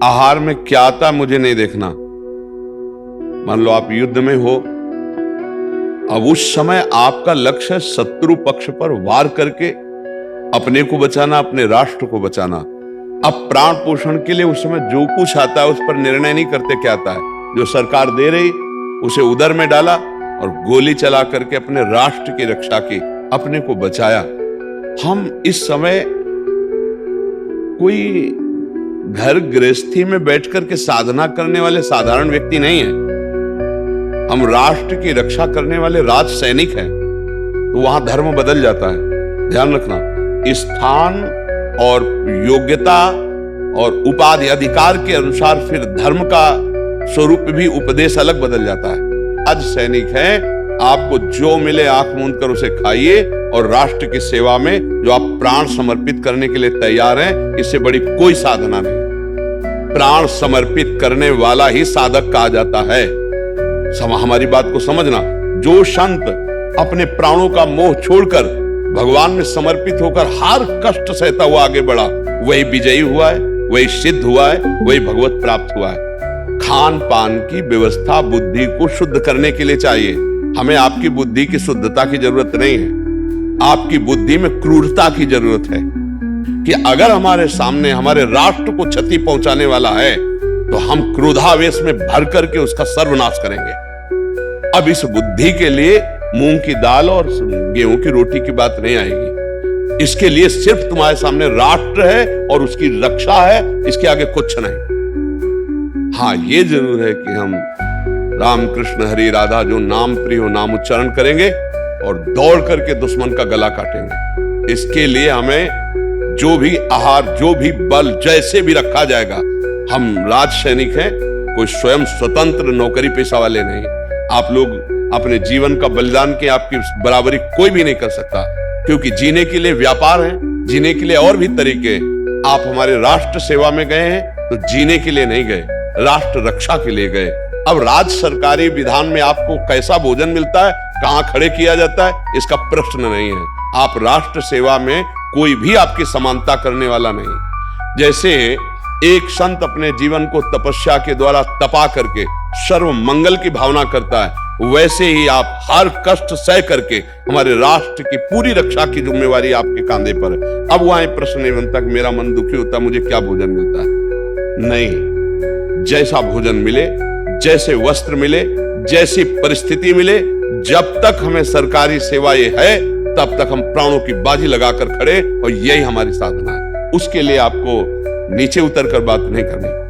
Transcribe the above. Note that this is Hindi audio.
आहार में क्या आता मुझे नहीं देखना। मान लो आप युद्ध में हो, अब उस समय आपका लक्ष्य है शत्रु पक्ष पर वार करके अपने को बचाना, अपने राष्ट्र को बचाना। अब प्राण पोषण के लिए उस समय जो कुछ आता है उस पर निर्णय नहीं करते क्या आता है। जो सरकार दे रही उसे उदर में डाला और गोली चला करके अपने राष्ट्र की रक्षा की, अपने को बचाया। हम इस समय कोई घर गृहस्थी में बैठकर के साधना करने वाले साधारण व्यक्ति नहीं है। हम राष्ट्र की रक्षा करने वाले राज सैनिक हैं। तो वहां धर्म बदल जाता है। ध्यान रखना, स्थान और योग्यता और उपाधि अधिकार के अनुसार फिर धर्म का स्वरूप भी, उपदेश अलग बदल जाता है। आज सैनिक है, आपको जो मिले आंख मूंद कर उसे खाइए और राष्ट्र की सेवा में जो आप प्राण समर्पित करने के लिए तैयार हैं, इससे बड़ी कोई साधना नहीं। प्राण समर्पित करने वाला ही साधक कहा जाता है। हमारी बात को समझना। जो संत अपने प्राणों का मोह छोड़कर भगवान में समर्पित होकर हर कष्ट सहता हुआ आगे बढ़ा, वही विजयी हुआ है, वही सिद्ध हुआ है, वही भगवत प्राप्त हुआ है। खान पान की व्यवस्था बुद्धि को शुद्ध करने के लिए चाहिए। हमें आपकी बुद्धि की शुद्धता की जरूरत नहीं है। आपकी बुद्धि में क्रूरता की जरूरत है कि अगर हमारे सामने हमारे राष्ट्र को क्षति पहुंचाने वाला है तो हम क्रोधावेश में भर करके उसका सर्वनाश करेंगे। अब इस बुद्धि के लिए मूंग की दाल और गेहूं की रोटी की बात नहीं आएगी। इसके लिए सिर्फ तुम्हारे सामने राष्ट्र है और उसकी रक्षा है, इसके आगे कुछ नहीं। हाँ, ये जरूर है कि हम राम कृष्ण हरि राधा जो नाम प्रिय हो नाम उच्चारण करेंगे और दौड़ करके दुश्मन का गला काटेंगे। इसके लिए हमें जो भी आहार, जो भी बल जैसे भी रखा जाएगा, हम राज सैनिक हैं, कोई स्वयं स्वतंत्र नौकरी पेशा वाले नहीं। आप लोग अपने जीवन का बलिदान के आपकी बराबरी कोई भी नहीं कर सकता, क्योंकि जीने के लिए व्यापार है, जीने के लिए और भी तरीके। आप हमारे राष्ट्र सेवा में गए हैं तो जीने के लिए नहीं गए, राष्ट्र रक्षा के लिए गए। अब राज्य सरकारी विधान में आपको कैसा भोजन मिलता है, कहां खड़े किया जाता है, इसका प्रश्न नहीं है। आप राष्ट्र सेवा में कोई भी आपकी समानता करने वाला नहीं। जैसे एक संत अपने जीवन को तपस्या के द्वारा तपा करके सर्व मंगल की भावना करता है, वैसे ही आप हर कष्ट सह करके हमारे राष्ट्र की पूरी रक्षा की जिम्मेवारी आपके कांधे पर है। अब वहां प्रश्न नहीं बनता कि मेरा मन दुखी होता है, मुझे क्या भोजन मिलता है। नहीं, जैसा भोजन मिले, जैसे वस्त्र मिले, जैसी परिस्थिति मिले, जब तक हमें सरकारी सेवा ये है तब तक हम प्राणों की बाजी लगाकर खड़े, और यही हमारी साधना है। उसके लिए आपको नीचे उतर कर बात नहीं करनी।